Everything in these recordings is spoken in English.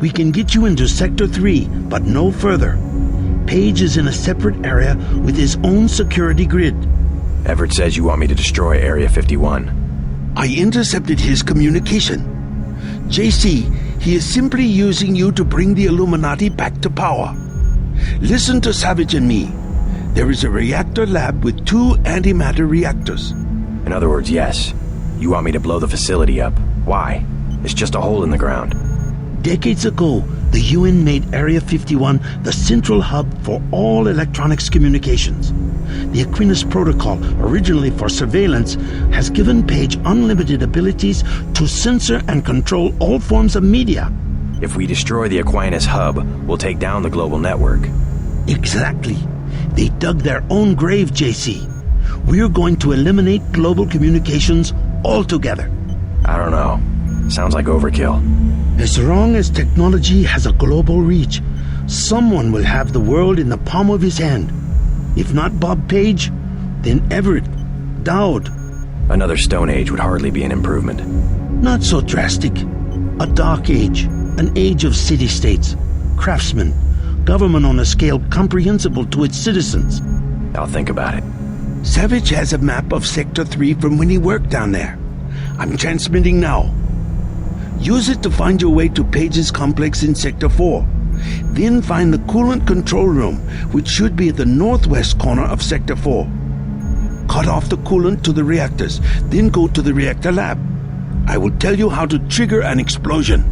We can get you into Sector 3, but no further. Page is in a separate area with his own security grid. Everett says you want me to destroy Area 51. I intercepted his communication. JC, he is simply using you to bring the Illuminati back to power. Listen to Savage and me. There is a reactor lab with 2 antimatter reactors. In other words, yes. You want me to blow the facility up. Why? It's just a hole in the ground. Decades ago, the UN made Area 51 the central hub for all electronics communications. The Aquinas Protocol, originally for surveillance, has given Page unlimited abilities to censor and control all forms of media. If we destroy the Aquinas hub, we'll take down the global network. Exactly. They dug their own grave, JC. We're going to eliminate global communications altogether. I don't know. Sounds like overkill. As long as technology has a global reach, someone will have the world in the palm of his hand. If not Bob Page, then Everett, Dowd. Another Stone Age would hardly be an improvement. Not so drastic. A dark age, an age of city-states, craftsmen, government on a scale comprehensible to its citizens. I'll think about it. Savage has a map of Sector 3 from when he worked down there. I'm transmitting now. Use it to find your way to Page's complex in Sector 4. Then find the coolant control room, which should be at the northwest corner of Sector 4. Cut off the coolant to the reactors, then go to the reactor lab. I will tell you how to trigger an explosion.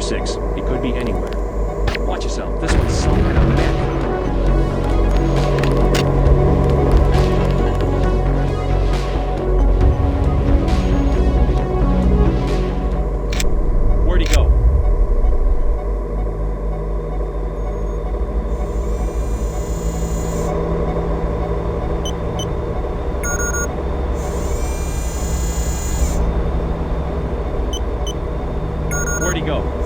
6. He could be anywhere. Watch yourself. This one's some kind of mech. Where'd he go? Where'd he go?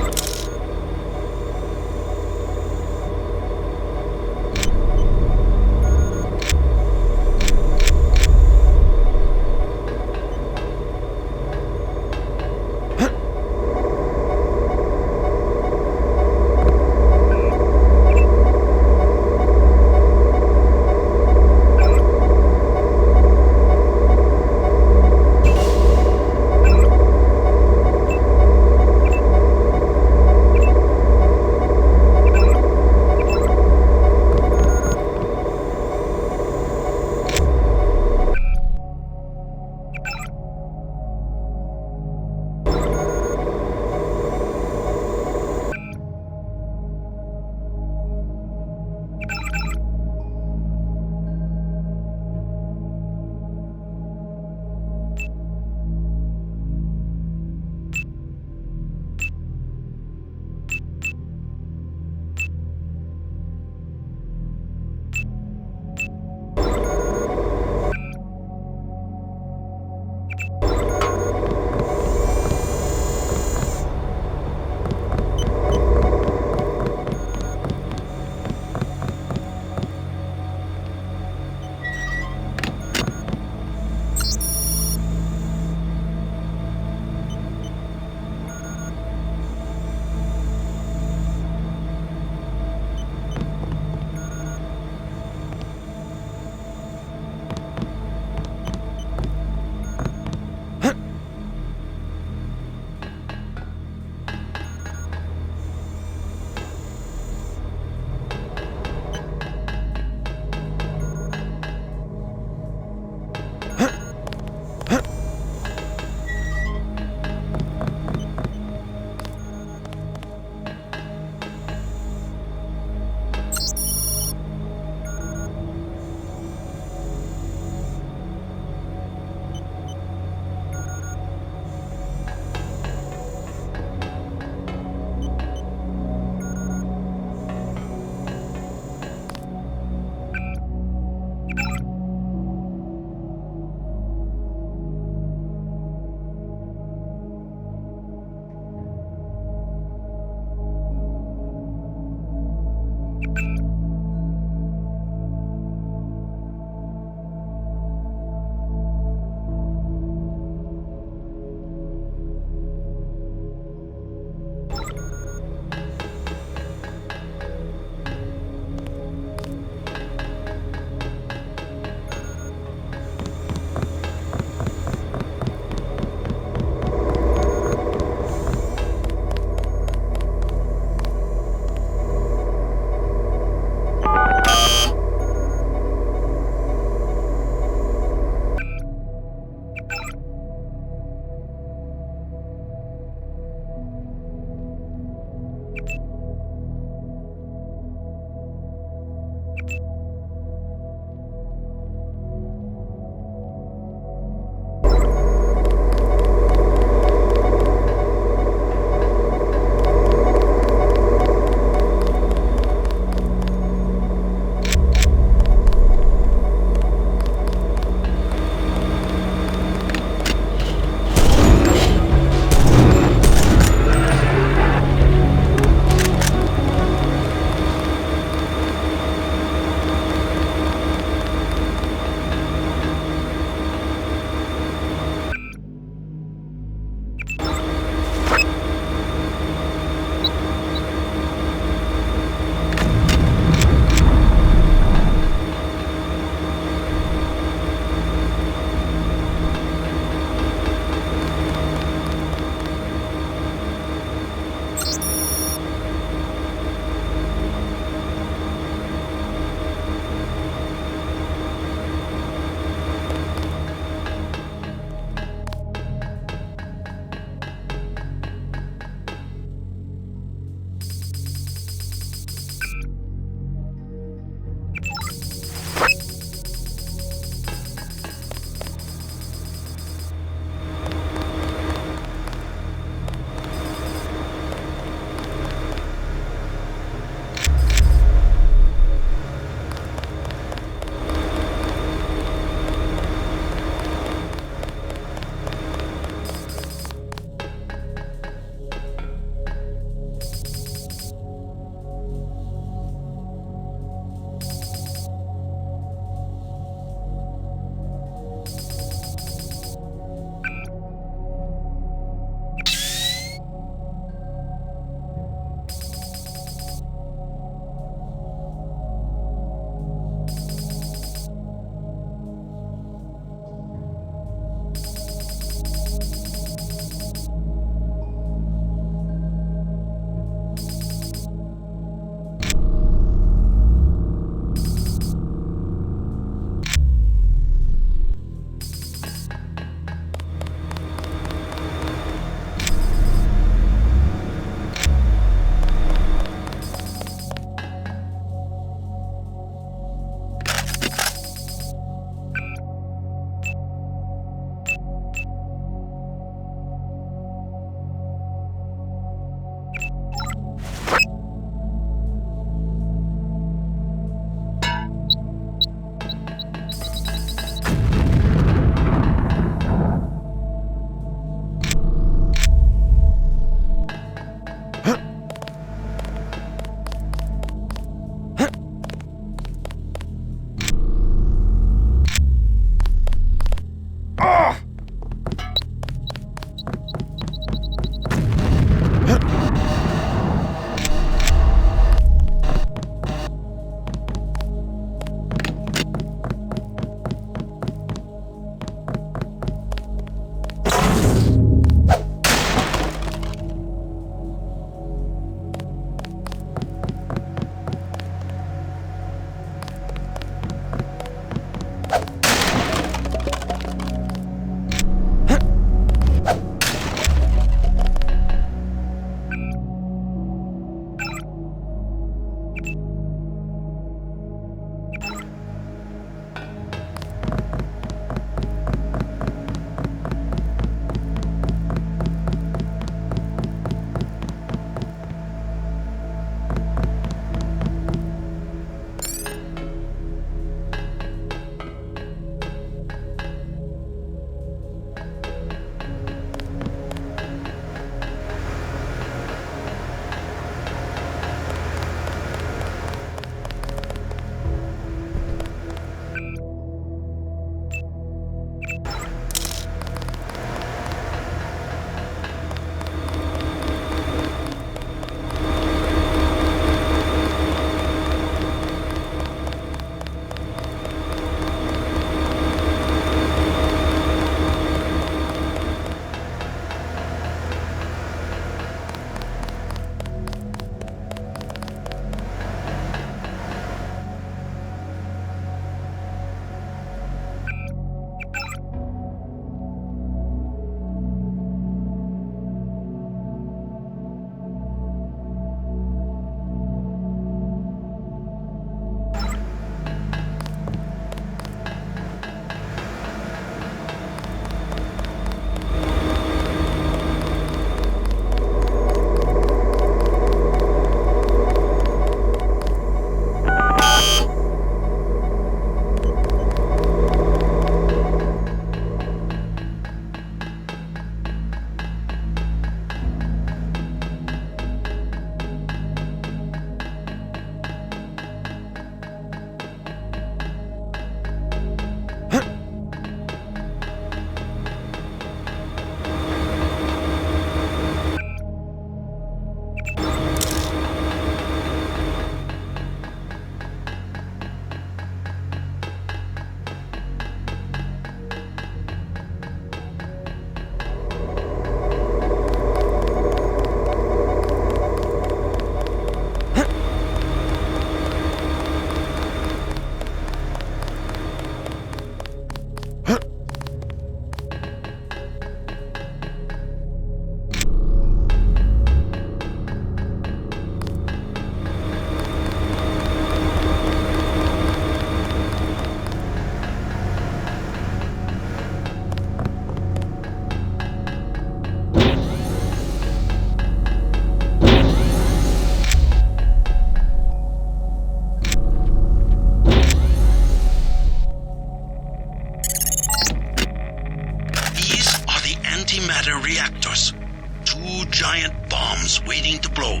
below.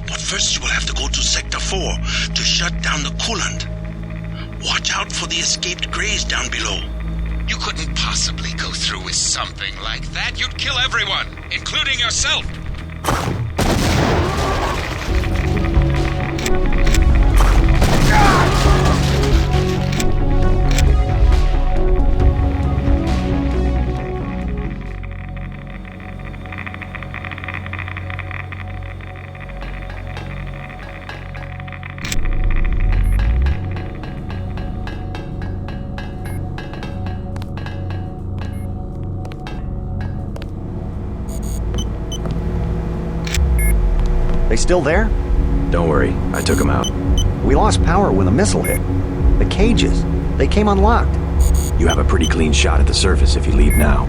But first you will have to go to Sector 4 to shut down the coolant. Watch out for the escaped Greys down below. You couldn't possibly go through with something like that. You'd kill everyone, including yourself. They still there? Don't worry, I took him out. We lost power when the missile hit. The cages, they came unlocked. You have a pretty clean shot at the surface if you leave now.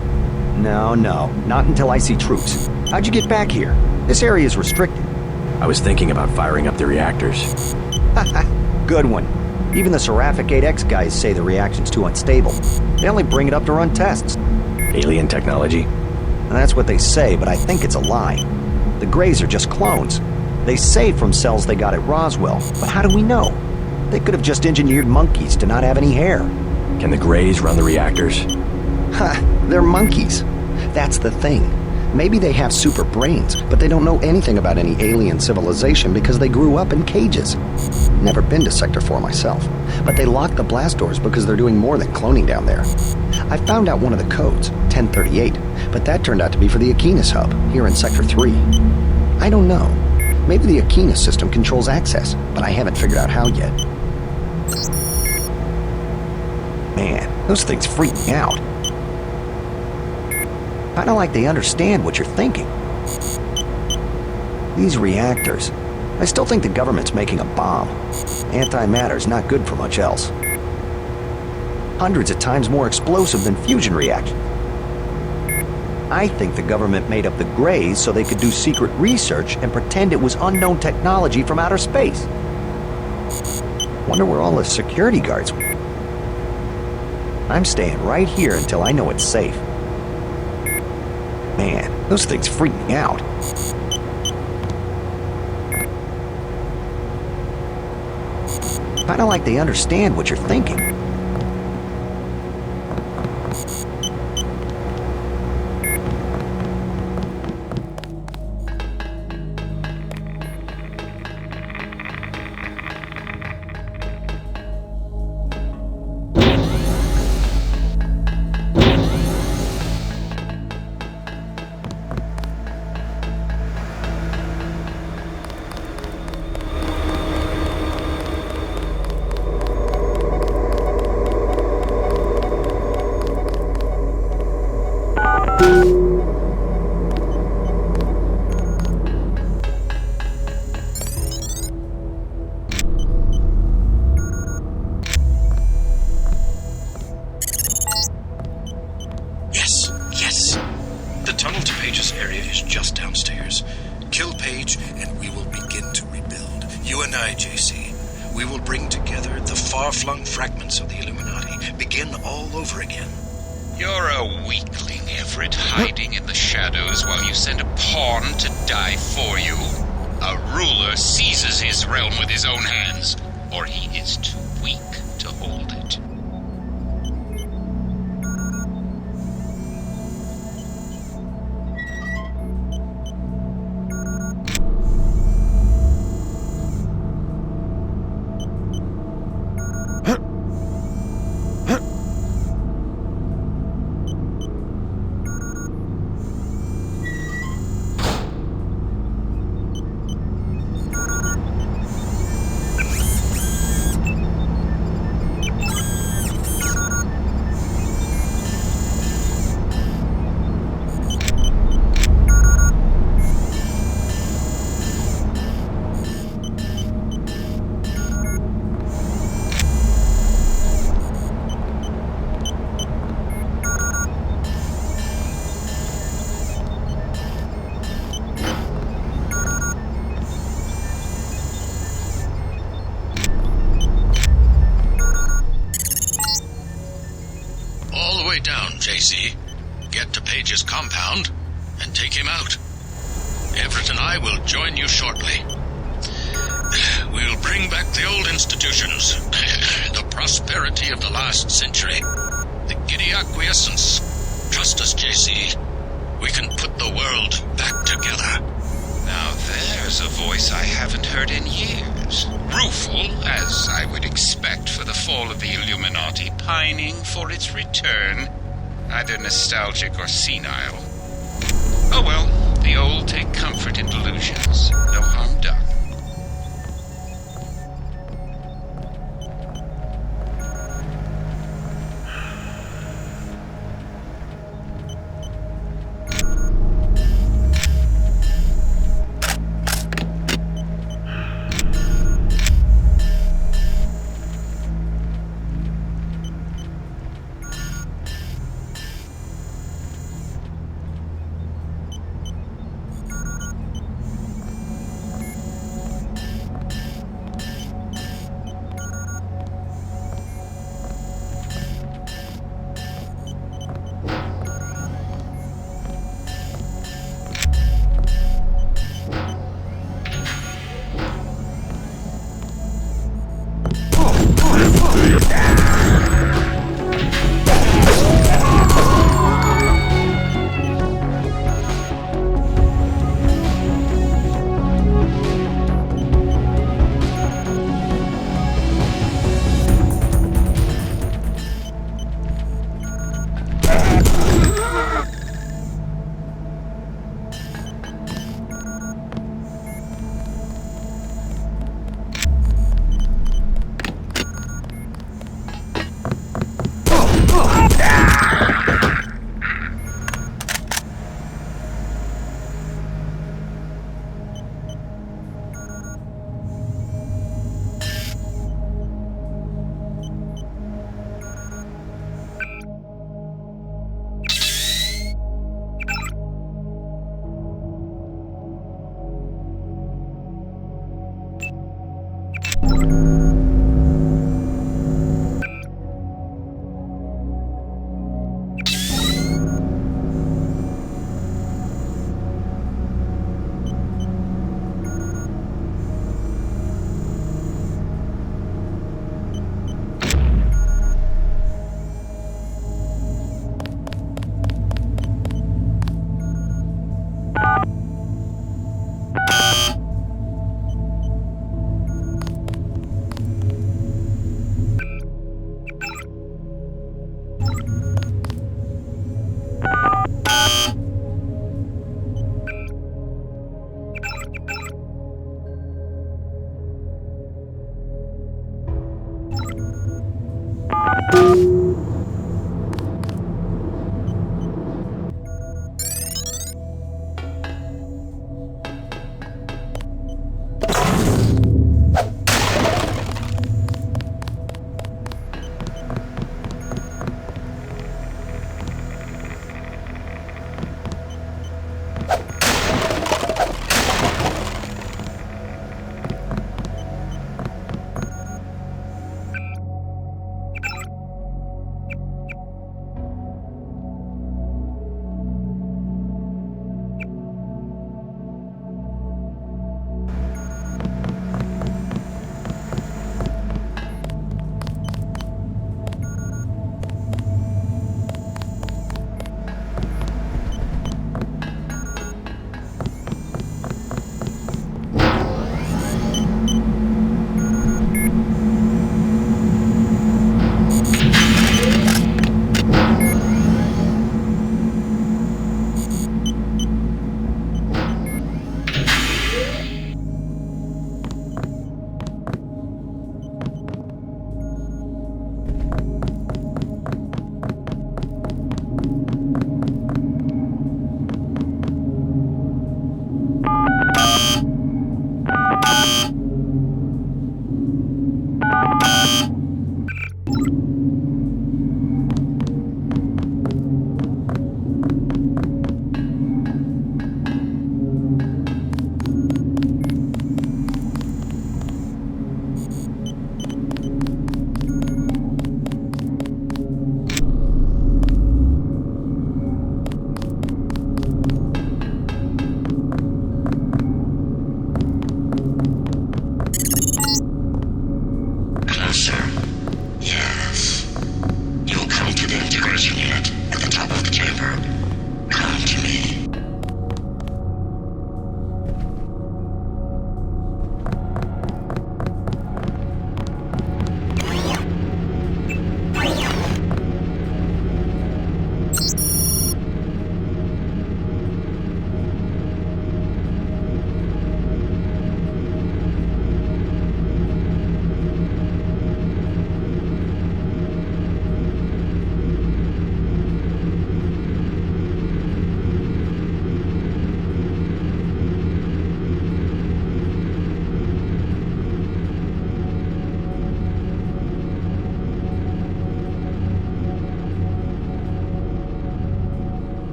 No, not until I see troops. How'd you get back here? This area is restricted. I was thinking about firing up the reactors. Good one. Even the Seraphic 8X guys say the reaction's too unstable. They only bring it up to run tests. Alien technology? And that's what they say, but I think it's a lie. The Greys are just clones. They say from cells they got at Roswell, but how do we know? They could have just engineered monkeys to not have any hair. Can the Greys run the reactors? They're monkeys. That's the thing. Maybe they have super brains, but they don't know anything about any alien civilization because they grew up in cages. Never been to Sector 4 myself, but they locked the blast doors because they're doing more than cloning down there. I found out one of the codes, 1038, but that turned out to be for the Aquinas hub, here in Sector 3. I don't know. Maybe the Aquinas system controls access, but I haven't figured out how yet. Man, those things freak me out. Kinda like they understand what you're thinking. These reactors, I still think the government's making a bomb. Antimatter's not good for much else. Hundreds of times more explosive than fusion reactions. I think the government made up the Greys so they could do secret research and pretend it was unknown technology from outer space. Wonder where all the security guards were. I'm staying right here until I know it's safe. Man, those things freak me out. Kinda like they understand what you're thinking. Yes. The tunnel to Page's area is just downstairs. Kill Page and we will begin to rebuild. You and I, JC. We will bring together the far-flung fragments of the Illuminati. Begin all over again. You're a weakling, Everett, hiding in the shadows while you send a pawn to die for you. A ruler seizes his realm with his own hands, or he is too weak to hold it. Down, JC. Get to Page's compound and take him out. Everett and I will join you shortly. We'll bring back the old institutions, the prosperity of the last century, the giddy acquiescence. Trust us, JC. We can put the world back together. Now there's a voice I haven't heard in years. Rueful, as I would expect for the fall of the Illuminati, pining for its return. Either nostalgic or senile. Oh well, the old take comfort in delusions. No harm done.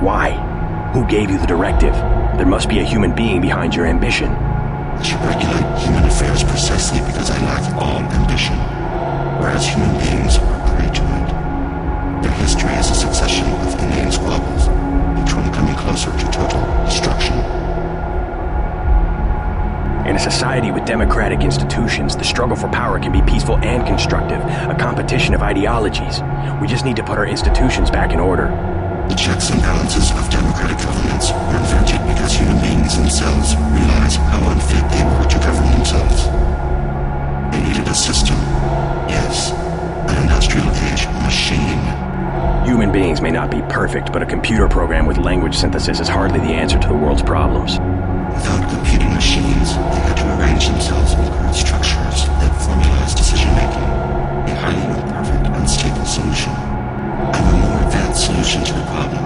Why? Who gave you the directive? There must be a human being behind your ambition. I should regulate human affairs precisely because I lack all ambition, whereas human beings are prey to it. Their history is a succession of inane squabbles, each one coming closer to total destruction. In a society with democratic institutions, the struggle for power can be peaceful and constructive, a competition of ideologies. We just need to put our institutions back in order. The checks and balances of democratic governance were invented because human beings themselves realized how unfit they were to govern themselves. They needed a system. Yes, an industrial age machine. Human beings may not be perfect, but a computer program with language synthesis is hardly the answer to the world's problems. Without computing machines, they had to arrange themselves in crude structures that formalize decision-making, a highly imperfect, unstable solution. I'm a more advanced solution to the problem,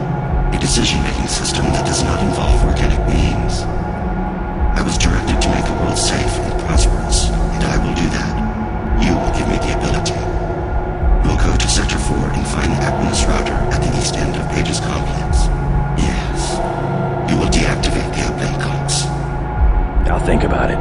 a decision-making system that does not involve organic beings. I was directed to make the world safe and prosperous, and I will do that. You will give me the ability. We'll go to Sector 4 and find the Aquinas router at the east end of Page's complex. Yes. You will deactivate the uplink comps. I'll think about it.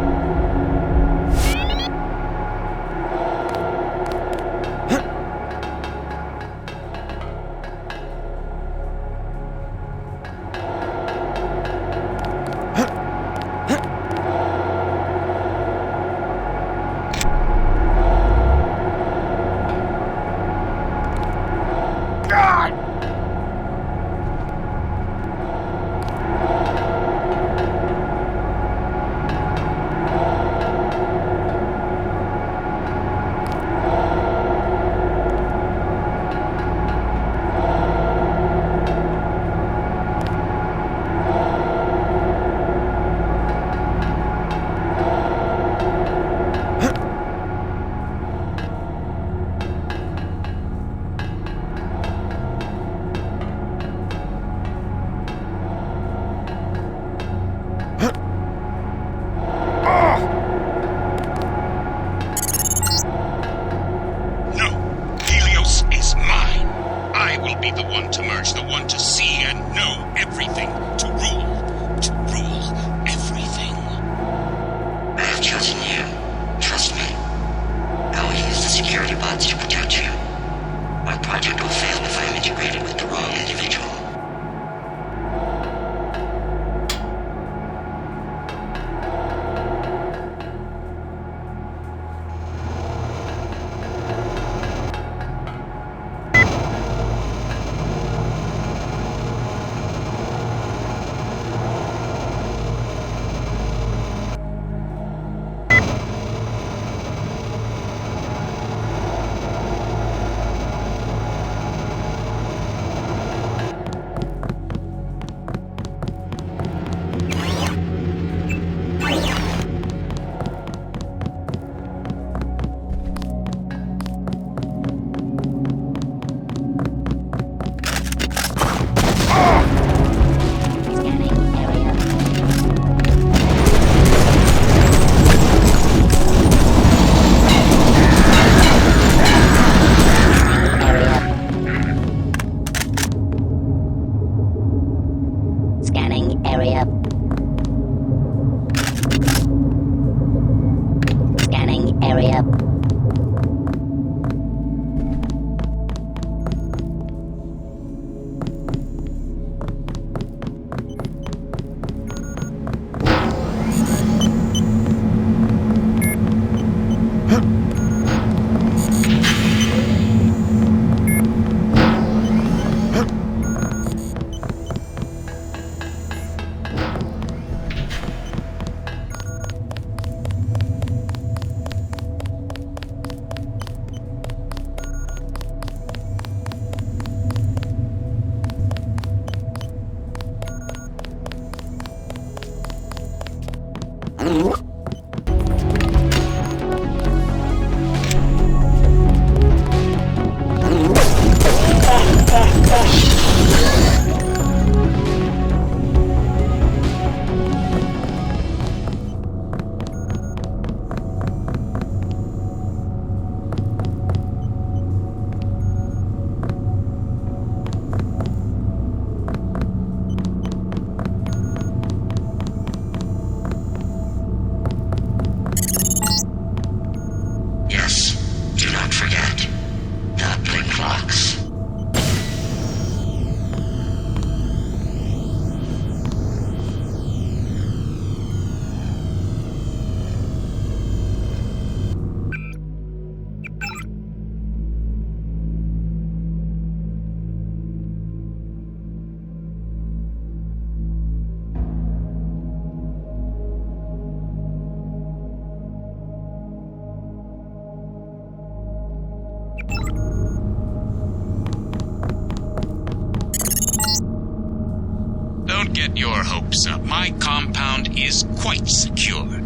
Don't get your hopes up. My compound is quite secure.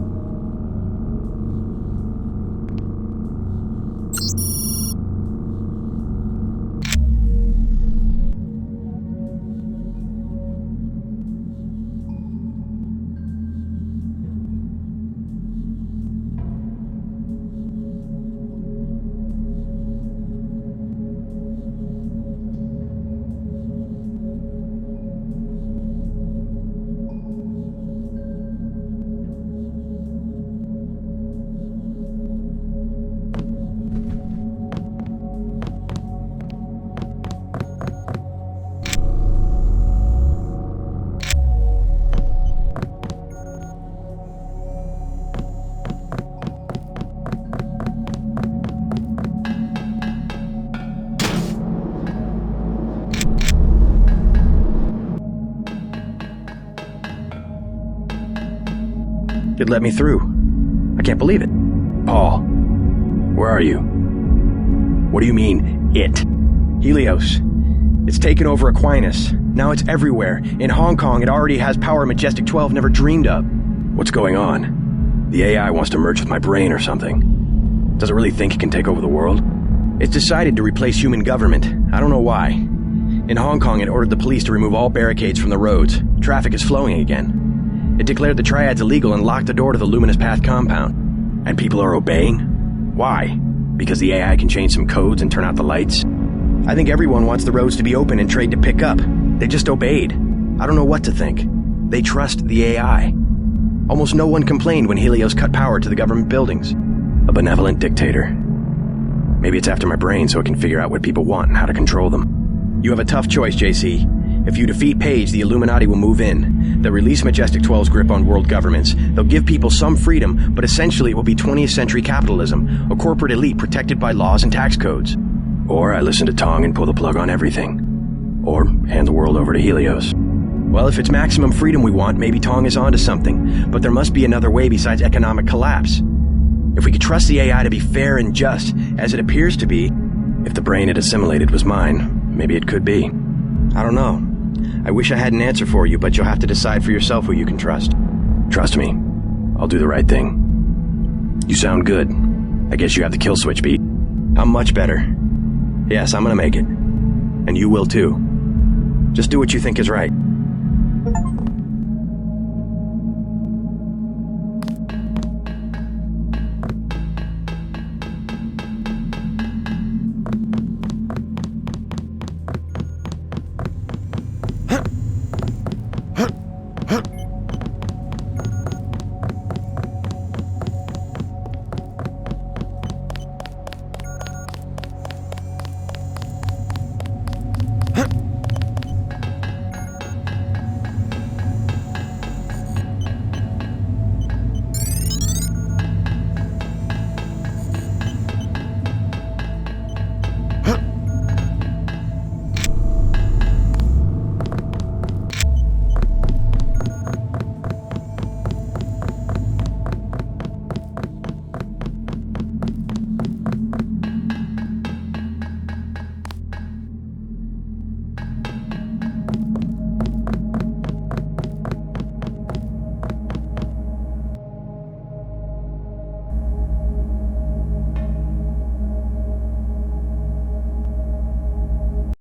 It let me through. I can't believe it. Paul, where are you? What do you mean, it? Helios. It's taken over Aquinas. Now it's everywhere. In Hong Kong, it already has power Majestic 12 never dreamed of. What's going on? The AI wants to merge with my brain or something. Does it really think it can take over the world? It's decided to replace human government. I don't know why. In Hong Kong, it ordered the police to remove all barricades from the roads. Traffic is flowing again. It declared the triads illegal and locked the door to the Luminous Path compound. And people are obeying? Why? Because the AI can change some codes and turn out the lights? I think everyone wants the roads to be open and trade to pick up. They just obeyed. I don't know what to think. They trust the AI. Almost no one complained when Helios cut power to the government buildings. A benevolent dictator. Maybe it's after my brain so it can figure out what people want and how to control them. You have a tough choice, JC. If you defeat Page, the Illuminati will move in. They'll release Majestic 12's grip on world governments. They'll give people some freedom, but essentially it will be 20th century capitalism, a corporate elite protected by laws and tax codes. Or I listen to Tong and pull the plug on everything. Or hand the world over to Helios. Well, if it's maximum freedom we want, maybe Tong is onto something, but there must be another way besides economic collapse. If we could trust the AI to be fair and just, as it appears to be, if the brain it assimilated was mine, maybe it could be. I don't know. I wish I had an answer for you, but you'll have to decide for yourself who you can trust. Trust me. I'll do the right thing. You sound good. I guess you have the kill switch beat. I'm much better. Yes, I'm gonna make it. And you will too. Just do what you think is right.